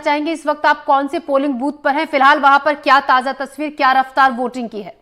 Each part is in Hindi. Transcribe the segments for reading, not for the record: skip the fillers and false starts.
चाहेंगे इस वक्त आप कौन से पोलिंग बूथ पर हैं? फिलहाल वहां पर क्या ताजा तस्वीर, क्या रफ्तार वोटिंग की है?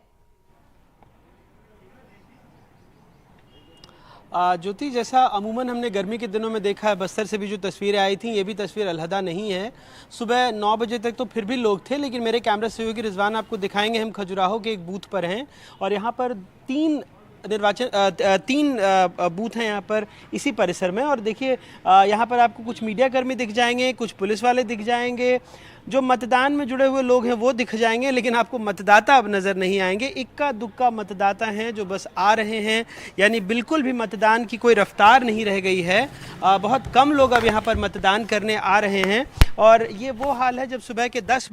ज्योति, जैसा अमूमन हमने गर्मी के दिनों में देखा है, बस्तर से भी जो तस्वीरें आई थी ये भी तस्वीर अलहदा नहीं है। सुबह 9 बजे तक तो फिर भी लोग थे, लेकिन मेरे कैमरा सहयोगी रिजवान आपको दिखाएंगे, हम खजुराहो के एक बूथ पर हैं और यहाँ पर तीन बूथ हैं यहाँ पर इसी परिसर में। और देखिए यहाँ पर आपको कुछ मीडिया कर्मी दिख जाएंगे, कुछ पुलिस वाले दिख जाएंगे, जो मतदान में जुड़े हुए लोग हैं वो दिख जाएंगे, लेकिन आपको मतदाता अब नज़र नहीं आएंगे। इक्का दुक्का मतदाता हैं जो बस आ रहे हैं, यानी बिल्कुल भी मतदान की कोई रफ्तार नहीं रह गई है। बहुत कम लोग अब यहाँ पर मतदान करने आ रहे हैं और ये वो हाल है जब सुबह के 10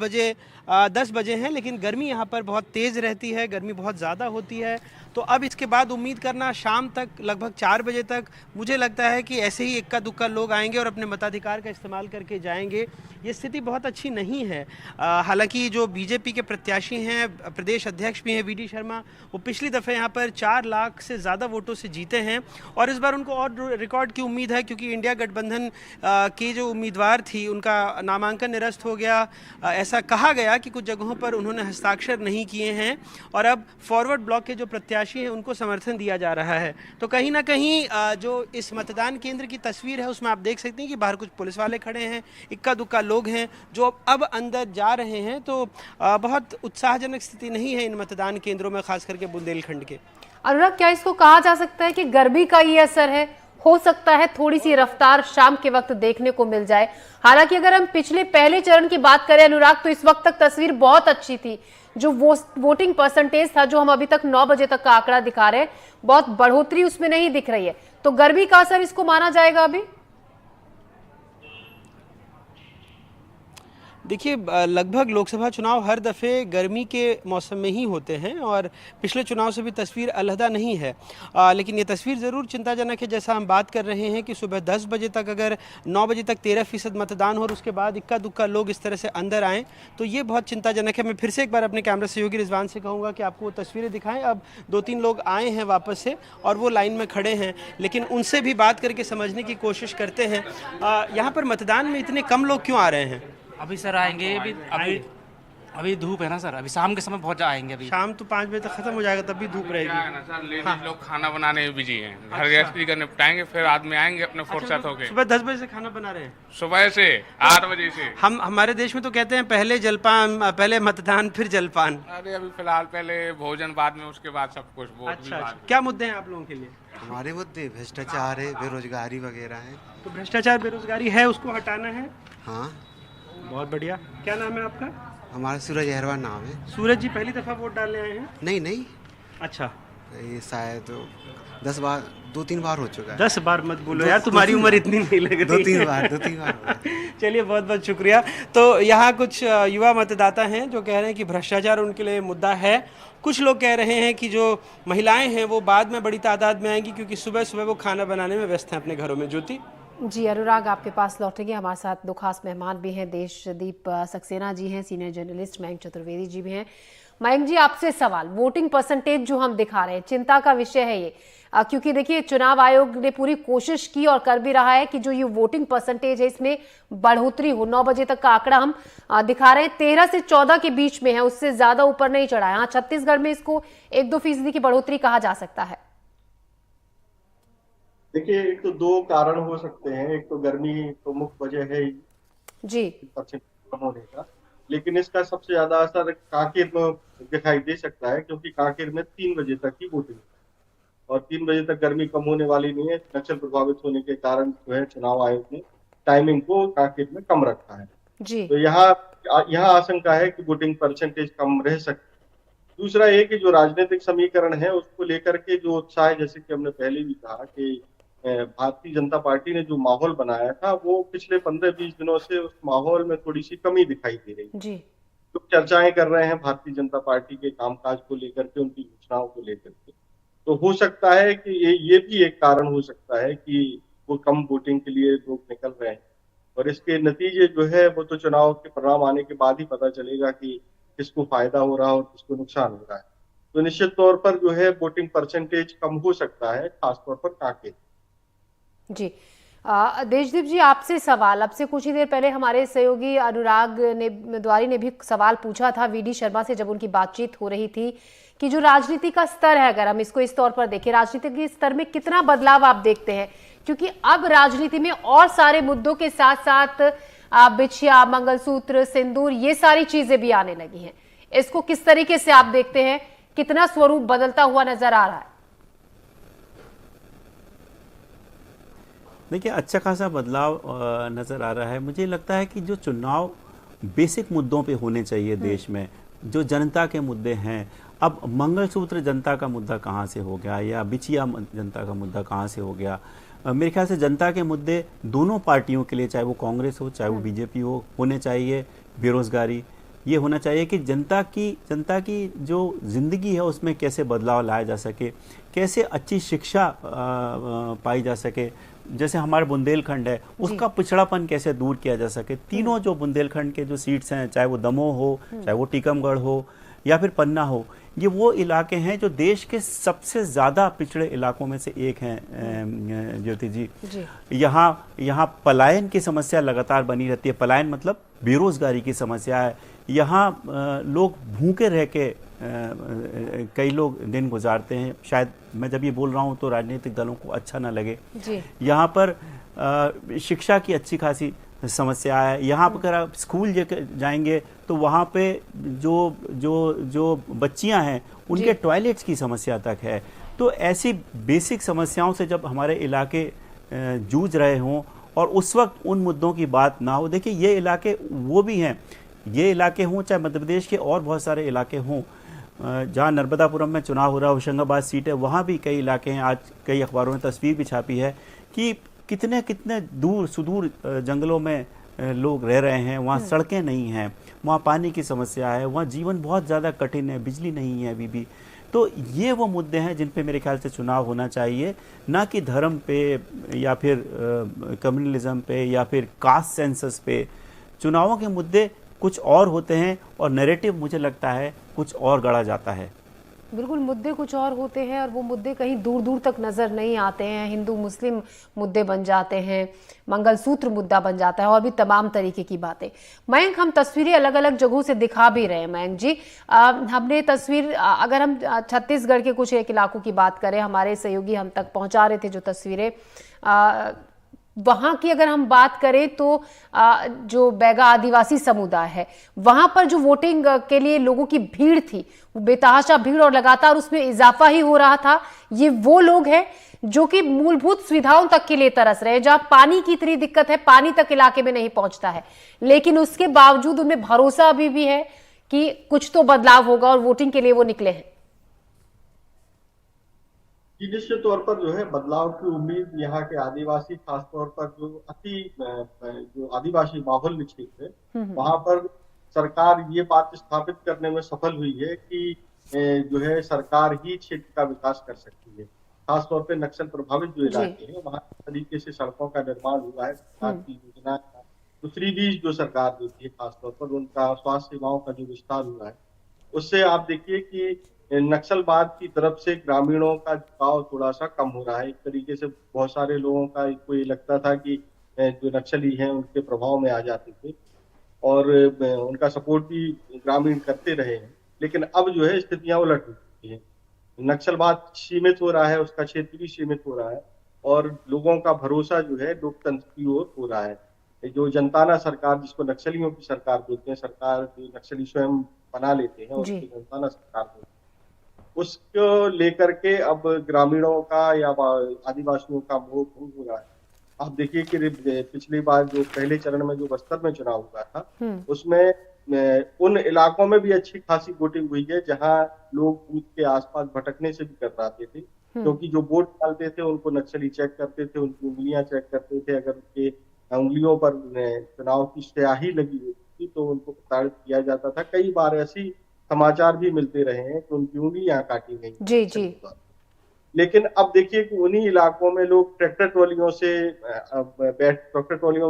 बजे हैं, लेकिन गर्मी यहाँ पर बहुत तेज़ रहती है, गर्मी बहुत ज़्यादा होती है। तो अब इसके बाद उम्मीद करना शाम तक लगभग 4 बजे तक मुझे लगता है कि ऐसे ही इक्का दुक्का लोग आएंगे और अपने मताधिकार का इस्तेमाल करके जाएंगे। ये स्थिति बहुत अच्छी नहीं है। हालांकि जो बीजेपी के प्रत्याशी हैं, प्रदेश अध्यक्ष भी हैं वीडी शर्मा, वो पिछली दफ़े यहाँ पर 4 लाख से ज़्यादा वोटों से जीते हैं और इस बार उनको और रिकॉर्ड की उम्मीद है, क्योंकि इंडिया गठबंधन की जो उम्मीदवार थी उनका नामांकन निरस्त हो गया। ऐसा कहा गया कि कुछ जगहों पर उन्होंने हस्ताक्षर नहीं किए हैं और अब फॉरवर्ड ब्लॉक के जो प्रत्याशी हैं उनको समर्थन दिया जा रहा है। तो कहीं ना कहीं जो इस मतदान केंद्र की तस्वीर है उसमें आप देख सकते हैं कि बाहर कुछ पुलिस वाले खड़े हैं, इक्का दुक्का लोग हैं जो अब अंदर जा रहे हैं। तो बहुत उत्साहजनक स्थिति नहीं है इन मतदान केंद्रों में, खास करके बुंदेलखंड के। अनुराग, क्या इसको कहा जा सकता है कि गर्मी का ये असर है? हो सकता है थोड़ी सी रफ्तार शाम के वक्त देखने को मिल जाए। हालांकि अगर हम पिछले पहले चरण की बात करें अनुराग, तो इस वक्त तक तस्वीर बहुत अच्छी थी। जो वोटिंग परसेंटेज था, जो हम अभी तक 9 बजे तक का आंकड़ा दिखा रहे हैं, बहुत बढ़ोतरी उसमें नहीं दिख रही है। तो गर्मी का असर इसको माना जाएगा अभी? देखिए, लगभग लोकसभा चुनाव हर दफ़े गर्मी के मौसम में ही होते हैं और पिछले चुनाव से भी तस्वीर अलहदा नहीं है। लेकिन ये तस्वीर ज़रूर चिंताजनक है। जैसा हम बात कर रहे हैं कि सुबह 10 बजे तक, अगर 9 बजे तक 13% मतदान हो और उसके बाद इक्का दुक्का लोग इस तरह से अंदर आएँ, तो ये बहुत चिंताजनक है। मैं फिर से एक बार अपने कैमरा सहयोगी रिजवान से कहूँगा कि आपको वो तस्वीरें दिखाएँ। अब 2-3 लोग आए हैं वापस से और वो लाइन में खड़े हैं, लेकिन उनसे भी बात करके समझने की कोशिश करते हैं यहाँ पर मतदान में इतने कम लोग क्यों आ रहे हैं। अभी सर आएंगे, अभी धूप है ना सर, अभी शाम के समय बहुत आएंगे। अभी शाम तो 5 बजे तक खत्म हो जाएगा, तब भी धूप रहेगी। ना सर, लेडीज लोग खाना बनाने में बिजी हैं, घर गृहस्थी का निपटाएंगे, फिर आदमी आएंगे अपने फुर्सत होके। सुबह 10 बजे से खाना बना रहे हैं? सुबह से 8 बजे से। हमारे देश में तो कहते हैं पहले जलपान, पहले मतदान फिर जलपान। अरे अभी फिलहाल पहले भोजन, बाद में उसके बाद सब कुछ। अच्छा, क्या मुद्दे हैं आप लोगों के लिए? हमारे मुद्दे भ्रष्टाचार है, बेरोजगारी वगैरह है। तो भ्रष्टाचार बेरोजगारी है, उसको हटाना है। हाँ, बहुत बढ़िया। क्या नाम है आपका? हमारा सूरज अहरवान नाम है। सूरज जी, पहली दफा वोट डालने आए हैं? नहीं नहीं, अच्छा, ये शायद 10 बार, 2-3 बार हो चुका है। 10 बार मत बोलो यार, तुम्हारी उम्र इतनी नहीं लग रही। 2-3 बार हो गया। चलिए, बहुत बहुत शुक्रिया। तो यहाँ कुछ युवा मतदाता हैं जो कह रहे हैं कि भ्रष्टाचार उनके लिए मुद्दा है। कुछ लोग कह रहे हैं कि जो महिलाएं हैं वो बाद में बड़ी तादाद में आएंगी, क्योंकि सुबह सुबह वो खाना बनाने में व्यस्त हैं अपने घरों में। ज्योति जी, अनुराग आपके पास लौटेंगे। हमारे साथ 2 खास मेहमान भी हैं। देशदीप सक्सेना जी हैं, सीनियर जर्नलिस्ट। मयंक चतुर्वेदी जी भी हैं। मयंक जी, आपसे सवाल, वोटिंग परसेंटेज जो हम दिखा रहे हैं, चिंता का विषय है ये, क्योंकि देखिए चुनाव आयोग ने पूरी कोशिश की और कर भी रहा है कि जो ये वोटिंग परसेंटेज है इसमें बढ़ोतरी हो। 9 बजे तक का आंकड़ा हम दिखा रहे हैं 13 से 14 के बीच में है, उससे ज्यादा ऊपर नहीं चढ़ा है। हाँ, छत्तीसगढ़ में इसको 1-2% की बढ़ोतरी कहा जा सकता है। देखिए, एक तो 2 कारण हो सकते हैं। एक तो गर्मी तो मुख्य वजह है ही जी, परसेंट कम होने का, लेकिन इसका सबसे ज्यादा असर कांकेर में दिखाई दे सकता है, क्योंकि कांकेर में 3 बजे तक ही वोटिंग और 3 बजे तक गर्मी कम होने वाली नहीं है। नक्सल प्रभावित होने के कारण जो है चुनाव आयोग ने टाइमिंग को कांकेर में कम रखा है। जी, तो यहाँ आशंका है कि वोटिंग परसेंटेज कम रह सकती है। दूसरा ये कि जो राजनीतिक समीकरण है उसको लेकर के जो उत्साह, जैसे कि हमने पहले भी कहा कि भारतीय जनता पार्टी ने जो माहौल बनाया था वो पिछले 15-20 दिनों से उस माहौल में थोड़ी सी कमी दिखाई दे रही है। जी, लोग चर्चाएं कर रहे हैं भारतीय जनता पार्टी के कामकाज को लेकर के, उनकी घोषणाओं को लेकर के। तो हो सकता है कि ये भी एक कारण हो सकता है कि वो कम वोटिंग के लिए लोग निकल रहे हैं और इसके नतीजे जो है वो तो चुनाव के परिणाम आने के बाद ही पता चलेगा कि किसको फायदा हो रहा है और किसको नुकसान हो रहा है। तो निश्चित तौर पर जो है वोटिंग परसेंटेज कम हो सकता है, खासतौर पर कांकेर। जी। देशदीप जी, आपसे सवाल। अब से कुछ ही देर पहले हमारे सहयोगी अनुराग ने द्वारी ने भी सवाल पूछा था वीडी शर्मा से, जब उनकी बातचीत हो रही थी, कि जो राजनीति का स्तर है, अगर हम इसको इस तौर पर देखें, राजनीति के स्तर में कितना बदलाव आप देखते हैं? क्योंकि अब राजनीति में और सारे मुद्दों के साथ साथ बिछिया, मंगलसूत्र, सिंदूर, ये सारी चीजें भी आने लगी हैं। इसको किस तरीके से आप देखते हैं? कितना स्वरूप बदलता हुआ नजर आ रहा है? देखिए, अच्छा खासा बदलाव नज़र आ रहा है। मुझे लगता है कि जो चुनाव बेसिक मुद्दों पे होने चाहिए देश में, जो जनता के मुद्दे हैं, अब मंगलसूत्र जनता का मुद्दा कहाँ से हो गया, या बिछिया जनता का मुद्दा कहाँ से हो गया? मेरे ख्याल से जनता के मुद्दे दोनों पार्टियों के लिए, चाहे वो कांग्रेस हो चाहे वो बीजेपी हो, होने चाहिए। बेरोजगारी, ये होना चाहिए कि जनता की जो ज़िंदगी है उसमें कैसे बदलाव लाया जा सके, कैसे अच्छी शिक्षा पाई जा सके। जैसे हमारे बुंदेलखंड है, उसका पिछड़ापन कैसे दूर किया जा सके। तीनों जो बुंदेलखंड के जो सीट्स हैं, चाहे वो दमोह हो, चाहे वो टीकमगढ़ हो या फिर पन्ना हो, ये वो इलाके हैं जो देश के सबसे ज़्यादा पिछड़े इलाकों में से एक हैं। ज्योति जी, यहाँ पलायन की समस्या लगातार बनी रहती है। पलायन मतलब बेरोजगारी की समस्या है। यहाँ लोग भूखे रह के कई लोग दिन गुजारते हैं। शायद मैं जब ये बोल रहा हूँ तो राजनीतिक दलों को अच्छा ना लगे। यहाँ पर शिक्षा की अच्छी खासी समस्या है। यहाँ पर अगर आप स्कूल जाएंगे तो वहाँ पे जो बच्चियाँ हैं उनके टॉयलेट्स की समस्या तक है। तो ऐसी बेसिक समस्याओं से जब हमारे इलाके जूझ रहे हों और उस वक्त उन मुद्दों की बात ना हो। देखिए, ये इलाके वो भी हैं, ये इलाके हों चाहे मध्य प्रदेश के और बहुत सारे इलाके हों, जहाँ नर्मदापुरम में चुनाव हो रहा है, होशंगाबाद सीट है, वहाँ भी कई इलाके हैं। आज कई अखबारों में तस्वीर भी छापी है कि कितने कितने दूर सुदूर जंगलों में लोग रह रहे हैं। वहाँ सड़कें नहीं हैं, वहाँ पानी की समस्या है, वहाँ जीवन बहुत ज़्यादा कठिन है, बिजली नहीं है अभी भी। तो ये वो मुद्दे हैं जिन पे मेरे ख्याल से चुनाव होना चाहिए, ना कि धर्म पे या फिर कम्युनलिज्म पे या फिर कास्ट सेंसस पे। चुनावों के मुद्दे कुछ और होते हैं और नैरेटिव मुझे लगता है कुछ और गढ़ा जाता है। बिल्कुल, मुद्दे कुछ और होते हैं और वो मुद्दे कहीं दूर दूर तक नजर नहीं आते हैं। हिंदू मुस्लिम मुद्दे बन जाते हैं, मंगलसूत्र मुद्दा बन जाता है और भी तमाम तरीके की बातें। मयंक, हम तस्वीरें अलग अलग जगहों से दिखा भी रहे हैं। मयंक जी, हमने तस्वीर, अगर हम छत्तीसगढ़ के कुछ एक इलाकों की बात करें, हमारे सहयोगी हम तक पहुंचा रहे थे जो तस्वीरें, वहां की अगर हम बात करें तो जो बैगा आदिवासी समुदाय है, वहां पर जो वोटिंग के लिए लोगों की भीड़ थी, वो बेतहाशा भीड़ और लगातार उसमें इजाफा ही हो रहा था। ये वो लोग हैं जो कि मूलभूत सुविधाओं तक के लिए तरस रहे हैं, जहां पानी की इतनी दिक्कत है, पानी तक इलाके में नहीं पहुंचता है, लेकिन उसके बावजूद उनमें भरोसा अभी भी है कि कुछ तो बदलाव होगा और वोटिंग के लिए वो निकले हैं। निश्चित तौर पर जो है बदलाव की उम्मीद यहाँ के आदिवासी, खासतौर पर जो आदिवासी माहौल में क्षेत्र है, वहां पर सरकार ये बात स्थापित करने में सफल हुई है कि जो है सरकार ही क्षेत्र का विकास कर सकती है। खासतौर पे नक्सल प्रभावित जो इलाके हैं वहां तरीके से सड़कों का निर्माण हुआ है। सरकार की योजना, दूसरी भी जो सरकार देती है, खासतौर पर उनका स्वास्थ्य सेवाओं का जो विस्तार हुआ है, उससे आप देखिए कि नक्सलवाद की तरफ से ग्रामीणों का झुकाव थोड़ा सा कम हो रहा है। एक तरीके से बहुत सारे लोगों का कोई लगता था कि जो नक्सली हैं उनके प्रभाव में आ जाते थे और उनका सपोर्ट भी ग्रामीण करते रहे हैं, लेकिन अब जो है स्थितियां उलट चुकी हैं। नक्सलवाद सीमित हो रहा है, उसका क्षेत्र भी सीमित हो रहा है और लोगों का भरोसा जो है लोकतंत्र की ओर हो रहा है। जो जनताना सरकार, जिसको नक्सलियों की सरकार बोलते हैं, सरकार जो नक्सली स्वयं बना लेते हैं उसको जनताना सरकार बोलते हैं, उसको लेकर के अब ग्रामीणों का या आदिवासियों का मोह भंग हो रहा है। आप देखिए कि पिछली बार जो पहले चरण में जो बस्तर में चुनाव हुआ था, उसमें उन इलाकों में भी अच्छी खासी वोटिंग हुई है जहां लोग बूथ के आसपास भटकने से भी कतराते थे, क्योंकि जो वोट डालते थे उनको नक्सली चेक करते थे, उनकी उंगलियां चेक करते थे। अगर उनके उंगलियों पर चुनाव की स्याही लगी हुई थी तो उनको प्रताड़ित किया जाता था। कई बार ऐसी समाचार भी मिलते रहे हैं कि उनकी उंगलियां काटी गई। जी। लेकिन अब देखिए कि उन्हीं इलाकों में लोग ट्रैक्टर ट्रॉलियों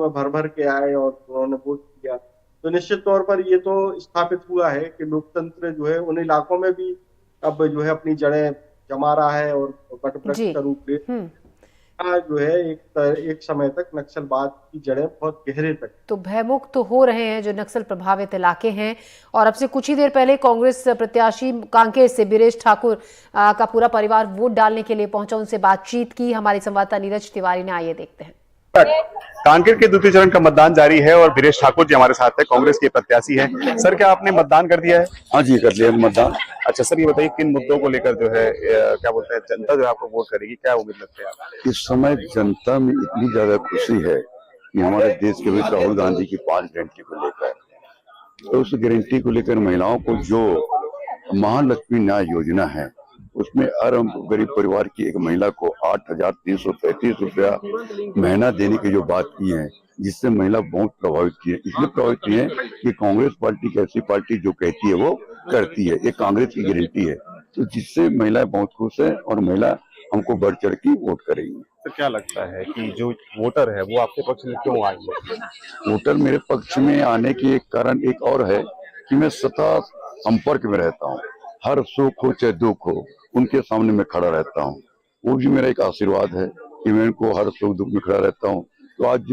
में भर भर के आए और उन्होंने वोट किया। तो निश्चित तौर पर ये तो स्थापित हुआ है कि लोकतंत्र जो है उन इलाकों में भी अब जो है अपनी जड़ें जमा रहा है और वटवृक्ष का रूप ले। जो है एक समय तक नक्सलवाद की जड़ें बहुत गहरे तक। तो भयमुक्त तो हो रहे हैं जो नक्सल प्रभावित इलाके हैं। और अब से कुछ ही देर पहले कांग्रेस प्रत्याशी कांकेर से बीरेश ठाकुर का पूरा परिवार वोट डालने के लिए पहुंचा, उनसे बातचीत की हमारे संवाददाता नीरज तिवारी ने। आइए देखते हैं। कांकेर के द्वितीय चरण का मतदान जारी है और बीरेश ठाकुर जी हमारे साथ है, कांग्रेस के प्रत्याशी हैं। सर, क्या आपने मतदान कर दिया है? हाँ जी, कर लिया मतदान। अच्छा सर, ये बताइए किन मुद्दों को लेकर जो है क्या बोलते हैं जनता जो है आपको वोट करेगी, क्या उम्मीद लगती है आपको? इस समय जनता में इतनी ज्यादा खुशी है कि हमारे देश के मित्र राहुल गांधी की 5 गारंटी को लेकर, तो उस गारंटी को लेकर महिलाओं को जो महालक्ष्मी न्याय योजना है उसमें हर गरीब परिवार की एक महिला को 8,335 रुपया महीना देने की जो बात की है, जिससे महिला बहुत प्रभावित की है। इसलिए प्रभावित की है कि कांग्रेस पार्टी की ऐसी पार्टी जो कहती है वो करती है, ये कांग्रेस की गारंटी है, तो जिससे महिलाएं बहुत खुश है और महिला हमको बढ़ चढ़ के वोट करेंगी। तो क्या लगता है कि जो वोटर है वो आपके पक्ष में क्यों आई है? वोटर मेरे पक्ष में आने के एक कारण एक और है कि मैं सदा संपर्क में रहता हूँ, हर सुख हो चाहे दुख हो उनके सामने मैं खड़ा रहता हूँ। वो भी मेरा एक आशीर्वाद है कि मैं उनको हर सुख दुख में खड़ा रहता हूँ। तो आज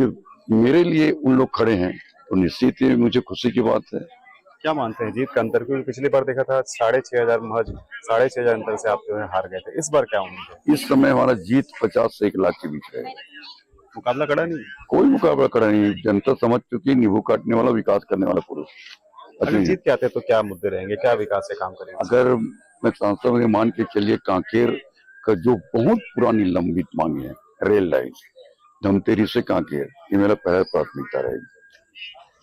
मेरे लिए उन लोग खड़े हैं तो निश्चित ही मुझे खुशी की बात है। क्या मानते हैं जीत का अंतर? क्योंकि पिछली बार देखा था 6,500 महज 6,500 अंतर से आप जो है हार गए थे। इस बार क्या उम्मीद है? इस समय हमारा जीत 50 से 1 लाख के बीच है। मुकाबला कड़ा नहीं? कोई मुकाबला कड़ा नहीं। जनता समझ चुकी, नींबू काटने वाला, विकास करने वाला पुरुष। अगर जीत के आते तो क्या मुद्दे रहेंगे, क्या विकास से काम करेंगे? अगर मैं सांसद में मान के चलिए, कांकेर का जो बहुत पुरानी लंबित मांग है रेल लाइन धमतेरी से कांकेर, ये मेरा पहला प्राथमिकता रहेगी।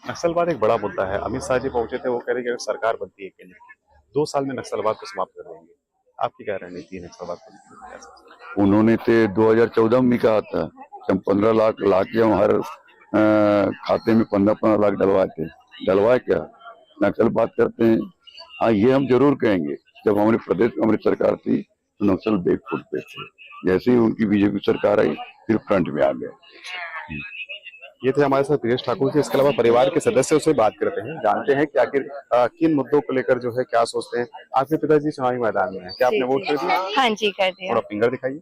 नक्सलवाद एक बड़ा मुद्दा है। अमित शाह जी पहुंचे थे, वो कह रहे कि अगर सरकार बनती है केंद्र की 2 साल में नक्सलवाद को समाप्त कर देंगे। आपकी क्या रणनीति है नक्सलवाद को? उन्होंने तो 2014 में कहा था कि हम 15 लाख ला के हम हर खाते में 15-15 लाख डलवाए थे। डलवाए क्या? नक्सल बात करते हैं। हाँ, ये हम जरूर कहेंगे, जब हमारे प्रदेश में हमारी सरकार थी तो नक्सल बैकफुट पे थे, जैसे ही उनकी बीजेपी सरकार आई फिर फ्रंट में आ गए। ये थे हमारे साथ बीरेश ठाकुर जी। इसके अलावा परिवार के सदस्यों से बात करते हैं, जानते हैं कि आखिर किन मुद्दों को लेकर जो है क्या सोचते हैं। आपके पिताजी चुनावी मैदान में हैं, क्या आपने वोट कर दिया? हाँ जी, कर दिया। थोड़ा फिंगर दिखाइए।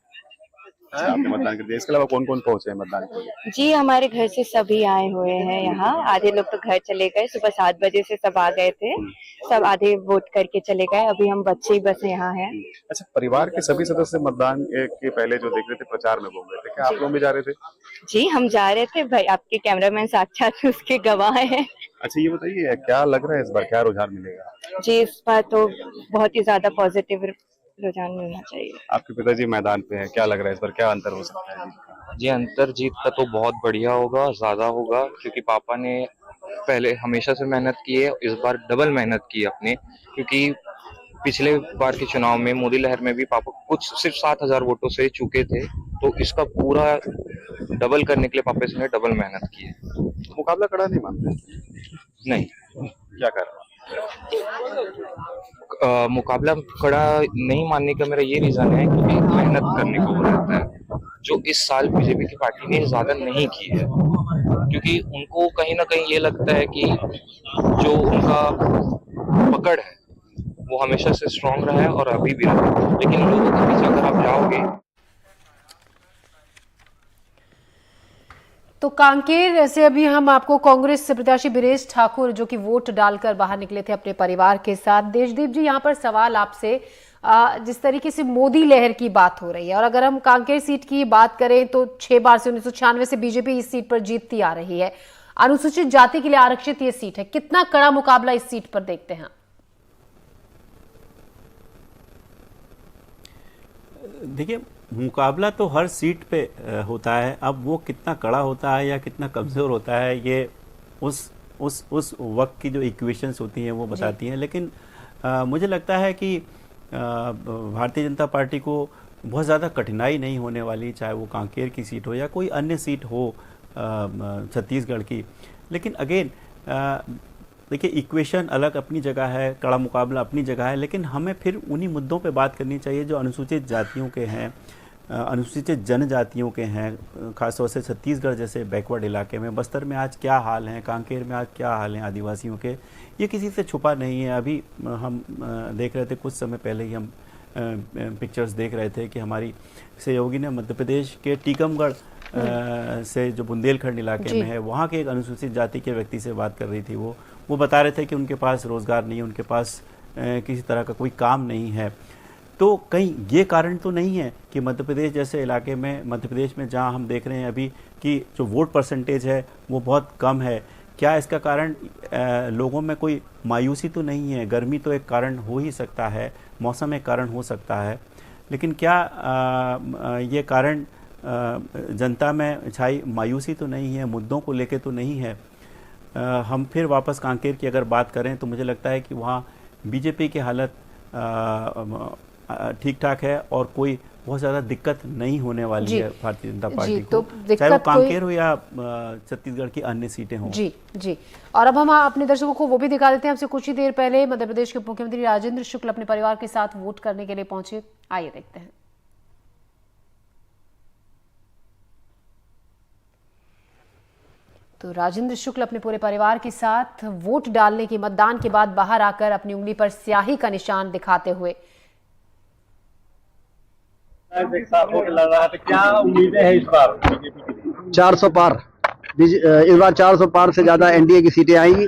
अच्छा, आपने मतदान कर दिया। इसके अलावा कौन कौन पहुंचे हैं मतदान के लिए? जी, हमारे घर से सभी आए हुए हैं यहाँ। आधे लोग तो घर चले गए, सुबह 7 बजे से सब आ गए थे, सब आधे वोट करके चले गए। अभी हम बच्चे ही बस यहाँ हैं। अच्छा, परिवार के सभी सदस्य मतदान के पहले जो देख रहे थे प्रचार में घूम रहे थे, क्या आप लोग भी जा रहे थे? जी, हम जा रहे थे भाई, आपके कैमरामैन साक्षात उसके गवाह हैं। अच्छा, ये बताइए क्या लग रहा है इस बार क्या रुझान मिलेगा? जी, इस बार तो बहुत ही ज्यादा पॉजिटिव रुझान मिलना चाहिए। आपके पिताजी मैदान पे हैं, क्या लग रहा है इस बार क्या अंतर हो सकता है? जी, अंतर जीत का तो बहुत बढ़िया होगा, ज्यादा होगा, क्योंकि पापा ने पहले हमेशा से मेहनत की है, इस बार डबल मेहनत की है अपने, क्योंकि पिछले बार के चुनाव में मोदी लहर में भी पापा कुछ सिर्फ 7,000 वोटों से चूके थे, तो इसका पूरा डबल करने के लिए पापा ने डबल मेहनत की है। मुकाबला कड़ा नहीं मानते? नहीं। क्या कर रहा है? मुकाबला कड़ा नहीं मानने का मेरा ये रीजन है क्योंकि मेहनत करने को रहता है, जो इस साल बीजेपी की पार्टी ने ज्यादा नहीं की है, क्योंकि उनको कहीं ना कहीं ये लगता है कि जो उनका पकड़ है वो हमेशा से स्ट्रांग रहा है और अभी भी रहा है, लेकिन लोगों के बीच अगर आप जाओगे तो कांकेर से अभी हम आपको कांग्रेस से प्रत्याशी बीरेश ठाकुर जो कि वोट डालकर बाहर निकले थे अपने परिवार के साथ। देशदीप जी, यहाँ पर सवाल आपसे, जिस तरीके से मोदी लहर की बात हो रही है और अगर हम कांकेर सीट की बात करें तो 6 बार से 1996 से बीजेपी इस सीट पर जीतती आ रही है। अनुसूचित जाति के लिए आरक्षित ये सीट है, कितना कड़ा मुकाबला इस सीट पर देखते हैं? देखिए, मुकाबला तो हर सीट पे होता है। अब वो कितना कड़ा होता है या कितना कमज़ोर होता है, ये उस वक्त की जो इक्वेशंस होती हैं वो बताती हैं। लेकिन मुझे लगता है कि भारतीय जनता पार्टी को बहुत ज़्यादा कठिनाई नहीं होने वाली, चाहे वो कांकेर की सीट हो या कोई अन्य सीट हो छत्तीसगढ़ की। लेकिन अगेन देखिए, इक्वेशन अलग अपनी जगह है, कड़ा मुकाबला अपनी जगह है, लेकिन हमें फिर उन्हीं मुद्दों पे बात करनी चाहिए जो अनुसूचित जातियों के हैं, अनुसूचित जनजातियों के हैं, खासतौर से छत्तीसगढ़ जैसे बैकवर्ड इलाके में। बस्तर में आज क्या हाल हैं, कांकेर में आज क्या हाल हैं आदिवासियों के, ये किसी से छुपा नहीं है। अभी हम देख रहे थे, कुछ समय पहले ही हम पिक्चर्स देख रहे थे कि हमारी सहयोगी ने मध्य प्रदेश के टीकमगढ़ से जो बुंदेलखंड इलाके में है, वहाँ के एक अनुसूचित जाति के व्यक्ति से बात कर रही थी। वो बता रहे थे कि उनके पास रोज़गार नहीं है, उनके पास किसी तरह का कोई काम नहीं है। तो कहीं ये कारण तो नहीं है कि मध्य प्रदेश जैसे इलाके में, मध्य प्रदेश में जहाँ हम देख रहे हैं अभी कि जो वोट परसेंटेज है वो बहुत कम है, क्या इसका कारण लोगों में कोई मायूसी तो नहीं है? गर्मी तो एक कारण हो ही सकता है, मौसम एक कारण हो सकता है, लेकिन क्या ये कारण जनता में छाई मायूसी तो नहीं है, मुद्दों को लेके तो नहीं है? हम फिर वापस कांकेर की अगर बात करें तो मुझे लगता है कि वहाँ बीजेपी की हालत ठीक ठाक है और कोई बहुत ज़्यादा दिक्कत नहीं होने वाली है भारतीय जनता पार्टी को, तो चाहे वो कांकेर हो या छत्तीसगढ़ की अन्य सीटें हों। जी। और अब हम अपने दर्शकों को वो भी दिखा देते हैं। हमसे कुछ ही देर पहले मध्य प्रदेश के मुख्यमंत्री राजेंद्र शुक्ल अपने परिवार के साथ वोट करने के लिए पहुंचे। आइए देखते हैं। तो राजेंद्र शुक्ल अपने पूरे परिवार के साथ वोट डालने की, मतदान के बाद बाहर आकर अपनी उंगली पर स्याही का निशान दिखाते हुए। क्या उम्मीदें हैं इस बार बीजेपी की? 400 पार, इस बार 400 पार से ज्यादा एनडीए की सीटें आएंगी,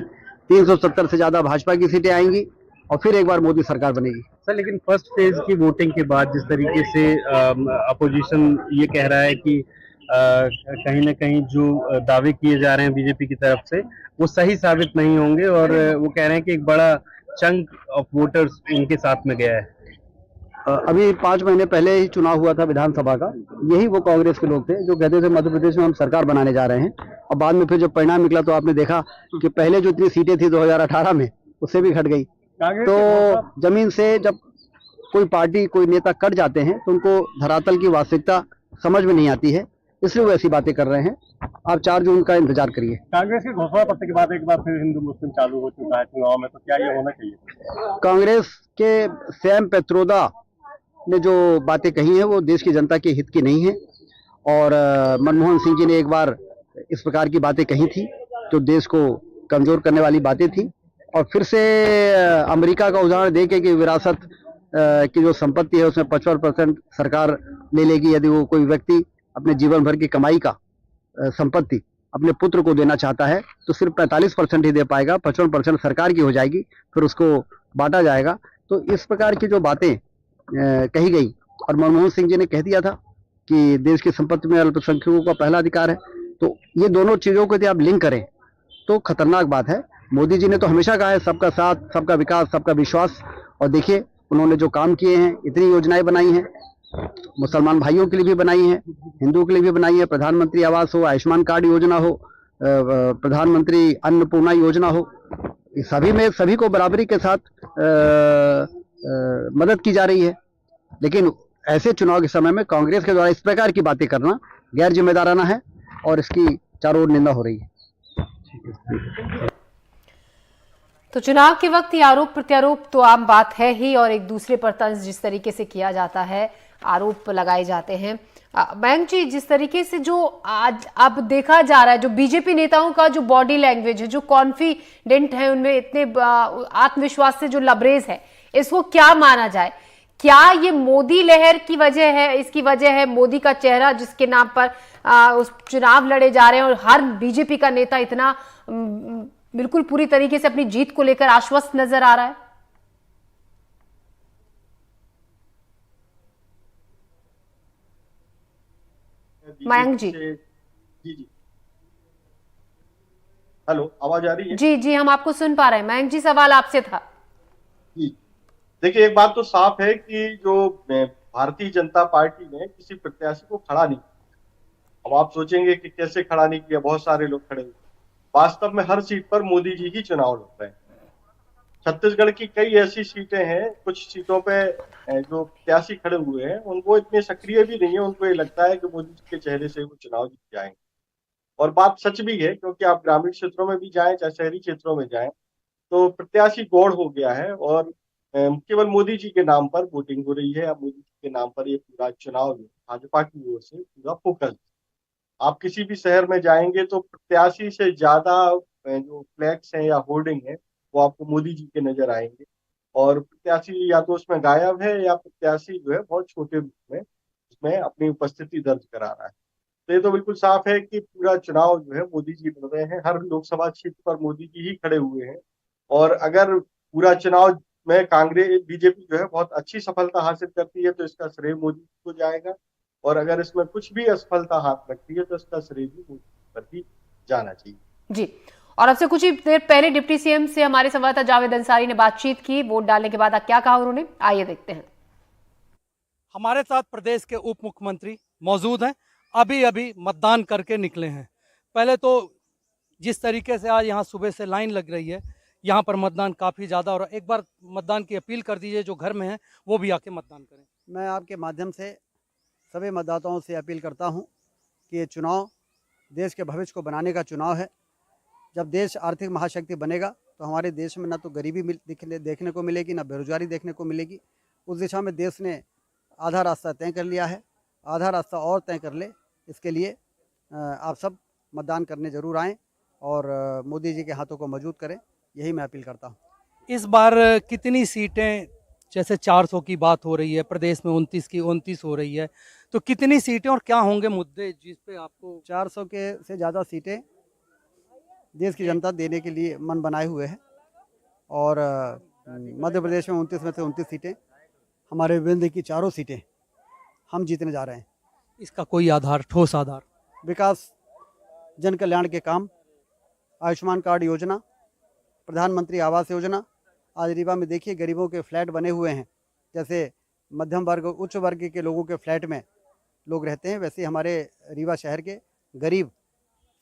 370 से ज्यादा भाजपा की सीटें आएंगी और फिर एक बार मोदी सरकार बनेगी। सर, लेकिन फर्स्ट फेज की वोटिंग के बाद जिस तरीके से अपोजिशन ये कह रहा है कि कहीं ना कहीं जो दावे किए जा रहे हैं बीजेपी की तरफ से वो सही साबित नहीं होंगे और वो कह रहे हैं कि एक बड़ा चंक ऑफ वोटर्स इनके साथ में गया है। अभी 5 महीने पहले ही चुनाव हुआ था विधानसभा का, यही वो कांग्रेस के लोग थे जो कहते थे मध्य प्रदेश में हम सरकार बनाने जा रहे हैं, और बाद में फिर जब परिणाम निकला तो आपने देखा कि पहले जो इतनी सीटें थी 2018 में उससे भी घट गई। तो जमीन से जब कोई पार्टी, कोई नेता कट जाते हैं तो उनको धरातल की वास्तविकता समझ में नहीं आती है, इसलिए वो ऐसी बातें कर रहे हैं। आप 4 जून का इंतजार करिए। कांग्रेस के घोषणा पत्र के बाद एक बार फिर हिंदू मुस्लिम चालू हो चुका है चुनाव में, तो क्या ये होना चाहिए? कांग्रेस के सैम पेत्रोदा ने जो बातें कही हैं वो देश की जनता के हित की नहीं है, और मनमोहन सिंह जी ने एक बार इस प्रकार की बातें कही थी जो देश को कमजोर करने वाली बातें थी, और फिर से अमेरिका का उदाहरण देके कि विरासत की जो संपत्ति है उसमें 55% सरकार ले लेगी। यदि वो कोई व्यक्ति अपने जीवन भर की कमाई का संपत्ति अपने पुत्र को देना चाहता है तो सिर्फ 45% ही दे पाएगा, 55% सरकार की हो जाएगी, फिर उसको बांटा जाएगा। तो इस प्रकार की जो बातें कही गई, और मनमोहन सिंह जी ने कह दिया था कि देश की संपत्ति में अल्पसंख्यकों का पहला अधिकार है, तो ये दोनों चीजों को यदि आप लिंक करें तो खतरनाक बात है। मोदी जी ने तो हमेशा कहा है सबका साथ, सबका विकास, सबका विश्वास, और देखिए उन्होंने जो काम किए हैं, इतनी योजनाएं बनाई हैं, मुसलमान भाइयों के लिए भी बनाई हैं, हिंदुओं के लिए भी बनाई है, प्रधानमंत्री आवास हो, आयुष्मान कार्ड योजना हो, प्रधानमंत्री अन्नपूर्णा योजना हो, सभी में सभी को बराबरी के साथ मदद की जा रही है। लेकिन ऐसे चुनाव के समय में कांग्रेस के द्वारा इस प्रकार की बातें करना गैर जिम्मेदाराना है और इसकी चारों ओर निंदा हो रही है। तो चुनाव के वक्त ये आरोप प्रत्यारोप तो आम बात है ही, और एक दूसरे पर तंज जिस तरीके से किया जाता है, आरोप लगाए जाते हैं। मयंक जी, जिस तरीके से जो आज अब देखा जा रहा है, जो बीजेपी नेताओं का जो बॉडी लैंग्वेज है, जो कॉन्फिडेंट है, उनमें इतने आत्मविश्वास से जो लबरेज है, इसको क्या माना जाए? क्या ये मोदी लहर की वजह है? इसकी वजह है मोदी का चेहरा जिसके नाम पर उस चुनाव लड़े जा रहे हैं, और हर बीजेपी का नेता इतना बिल्कुल पूरी तरीके से अपनी जीत को लेकर आश्वस्त नजर आ रहा है? मयंक जी। जी। हेलो, आवाज आ रही है? जी, हम आपको सुन पा रहे हैं। मयंक जी, सवाल आपसे था। जी, देखिए एक बात तो साफ है कि जो भारतीय जनता पार्टी ने किसी प्रत्याशी को खड़ा नहीं किया। अब आप सोचेंगे कि कैसे खड़ा नहीं किया, बहुत सारे लोग खड़े हुए। वास्तव में हर सीट पर मोदी जी ही चुनाव लड़ रहे हैं। छत्तीसगढ़ की कई ऐसी सीटें हैं, कुछ सीटों पे जो प्रत्याशी खड़े हुए हैं उनको इतने सक्रिय भी नहीं है, उनको ये लगता है कि मोदी जी के चेहरे से वो चुनाव जीत जाएंगे। और बात सच भी है, क्योंकि आप ग्रामीण क्षेत्रों में भी जाएं चाहे शहरी क्षेत्रों में जाएं तो प्रत्याशी गौड़ हो गया है, और केवल मोदी जी के नाम पर वोटिंग हो रही है, या मोदी जी के नाम पर ये पूरा चुनाव भाजपा की ओर से पूरा फोकस। आप किसी भी शहर में जाएंगे तो प्रत्याशी से ज्यादा जो फ्लैक्स हैं या होर्डिंग है वो आपको मोदी जी के नजर आएंगे। और प्रत्याशी या तो उसमें गायब है या प्रत्याशी जो है बहुत छोटे रूप में उसमें अपनी उपस्थिति दर्ज करा रहा है। तो ये तो बिल्कुल साफ है कि पूरा चुनाव जो है मोदी जी लड़ रहे हैं, हर लोकसभा क्षेत्र पर मोदी जी ही खड़े हुए हैं। और अगर पूरा चुनाव में कांग्रेस बीजेपी जो है बहुत अच्छी सफलता हासिल करती है तो इसका श्रेय मोदी को जाएगा, और अगर इसमें कुछ भी असफलता हाथ लगती है तो इसका श्रेय भी मोदी पर ही जाना चाहिए। जी, और अब से कुछ ही देर पहले डिप्टी सीएम से हमारे संवाददाता जावेद अंसारी ने बातचीत की। वोट डालने के बाद क्या कहा उन्होंने, आइए देखते हैं। हमारे साथ प्रदेश के उप मुख्यमंत्री मौजूद हैं, अभी अभी मतदान करके निकले हैं। पहले तो जिस तरीके से आज यहाँ सुबह से लाइन लग रही है, यहाँ पर मतदान काफ़ी ज़्यादा, और एक बार मतदान की अपील कर दीजिए, जो घर में हैं वो भी आके मतदान करें। मैं आपके माध्यम से सभी मतदाताओं से अपील करता हूं कि ये चुनाव देश के भविष्य को बनाने का चुनाव है। जब देश आर्थिक महाशक्ति बनेगा तो हमारे देश में ना तो गरीबी देखने को मिलेगी, ना बेरोजगारी देखने को मिलेगी। उस दिशा में देश ने आधा रास्ता तय कर लिया है, आधा रास्ता और तय कर ले। इसके लिए आप सब मतदान करने जरूर आएँ और मोदी जी के हाथों को मजबूत करें, यही मैं अपील करता हूँ। इस बार कितनी सीटें, जैसे 400 की बात हो रही है, प्रदेश में 29 की 29 हो रही है, तो कितनी सीटें और क्या होंगे मुद्दे जिस पे आपको? 400 के से ज़्यादा सीटें देश की जनता देने के लिए मन बनाए हुए है, और मध्य प्रदेश में 29 में से 29 सीटें, हमारे विंध्य की 4 सीटें हम जीतने जा रहे हैं। इसका कोई आधार, ठोस आधार? विकास, जन कल्याण के काम, आयुष्मान कार्ड योजना, प्रधानमंत्री आवास योजना। आज रीवा में देखिए गरीबों के फ्लैट बने हुए हैं, जैसे मध्यम वर्ग उच्च वर्ग के लोगों के फ्लैट में लोग रहते हैं, वैसे हमारे रीवा शहर के गरीब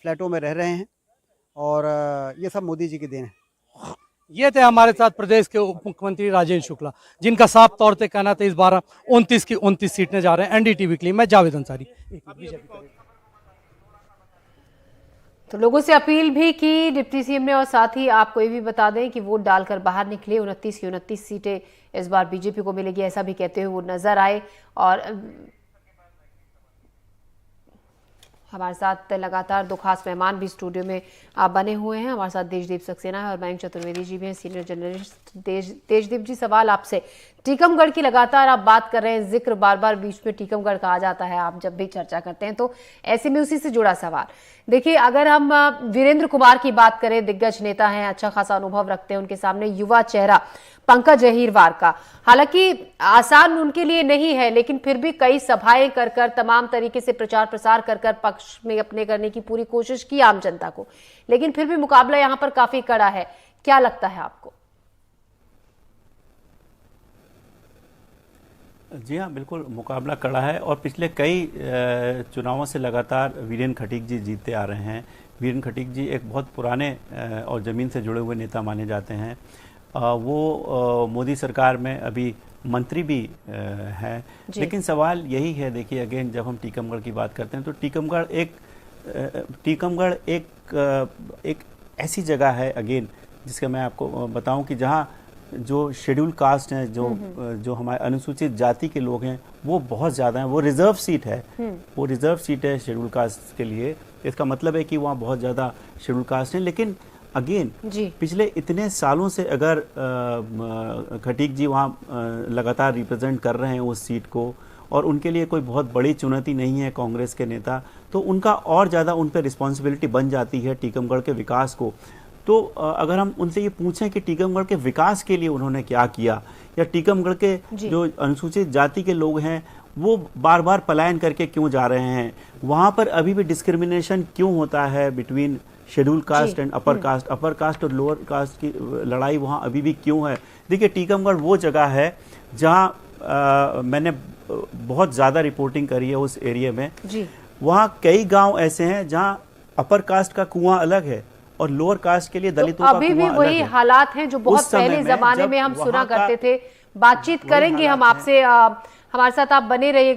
फ्लैटों में रह रहे हैं, और ये सब मोदी जी की देन है। ये थे हमारे साथ प्रदेश के उप मुख्यमंत्री राजेंद्र शुक्ला, जिनका साफ तौर पे कहना था इस बार 29 की 29 सीटने जा रहे हैं। एनडीटीवी के लिए मैं जावेद अंसारी। तो लोगों से अपील भी की डिप्टी सीएम ने, और साथ ही आपको ये भी बता दें कि वोट डालकर बाहर निकले। 29 की 29 सीटें इस बार बीजेपी को मिलेगी, ऐसा भी कहते हुए वो नजर आए। और हमारे साथ लगातार 2 खास मेहमान भी स्टूडियो में बने हुए हैं। हमारे साथ देशदीप सक्सेना है और मयंक चतुर्वेदी जी भी हैं, सीनियर जर्नलिस्ट। देशदीप जी, सवाल आपसे, टीकमगढ़ की लगातार आप बात कर रहे हैं, जिक्र बार बार बीच में टीकमगढ़ कहा जाता है, आप जब भी चर्चा करते हैं, तो ऐसे में उसी से जुड़ा सवाल। देखिए, अगर हम वीरेंद्र कुमार की बात करें, दिग्गज नेता हैं, अच्छा खासा अनुभव रखते हैं, उनके सामने युवा चेहरा पंकज अहीरवार का, हालांकि आसान उनके लिए नहीं है, लेकिन फिर भी कई सभाएं कर कर, तमाम तरीके से प्रचार प्रसार कर कर पक्ष में अपने करने की पूरी कोशिश की आम जनता को, लेकिन फिर भी मुकाबला यहां पर काफी कड़ा है। क्या लगता है आपको? जी हाँ, बिल्कुल मुकाबला कड़ा है, और पिछले कई चुनावों से लगातार वीरेंद्र खटीक जी जीतते आ रहे हैं। वीरेंद्र खटीक जी एक बहुत पुराने और ज़मीन से जुड़े हुए नेता माने जाते हैं। वो मोदी सरकार में अभी मंत्री भी हैं, लेकिन सवाल यही है, देखिए अगेन जब हम टीकमगढ़ की बात करते हैं तो टीकमगढ़ एक ऐसी जगह है अगेन, जिसका मैं आपको बताऊं कि जहाँ जो शेड्यूल कास्ट हैं, जो हमारे अनुसूचित जाति के लोग हैं, वो बहुत ज़्यादा हैं। वो रिजर्व सीट है, वो रिजर्व सीट है शेड्यूल कास्ट के लिए। इसका मतलब है कि वहाँ बहुत ज़्यादा शेड्यूल कास्ट हैं। लेकिन अगेन पिछले इतने सालों से अगर खटीक जी वहाँ लगातार रिप्रेजेंट कर रहे हैं उस सीट को, और उनके लिए कोई बहुत बड़ी चुनौती नहीं है कांग्रेस के नेता, तो उनका और ज़्यादा उन पर रिस्पॉन्सिबिलिटी बन जाती है टीकमगढ़ के विकास को। तो अगर हम उनसे ये पूछें कि टीकमगढ़ के विकास के लिए उन्होंने क्या किया, या टीकमगढ़ के जो अनुसूचित जाति के लोग हैं वो बार बार पलायन करके क्यों जा रहे हैं, वहाँ पर अभी भी डिस्क्रिमिनेशन क्यों होता है between schedule caste and upper caste और लोअर कास्ट की लड़ाई वहाँ अभी भी क्यों है। देखिए, टीकमगढ़ वो जगह है जहाँ मैंने बहुत ज़्यादा रिपोर्टिंग करी है उस एरिया में। वहाँ कई गांव ऐसे हैं जहाँ अपर कास्ट का कुआं अलग है और लोअर कास्ट के लिए दलितों का अभी भी वही हालात हैं जो बहुत पहले जमाने में हम सुना करते थे। बातचीत करेंगे हम आपसे, हमारे साथ आप बने रहिएगा।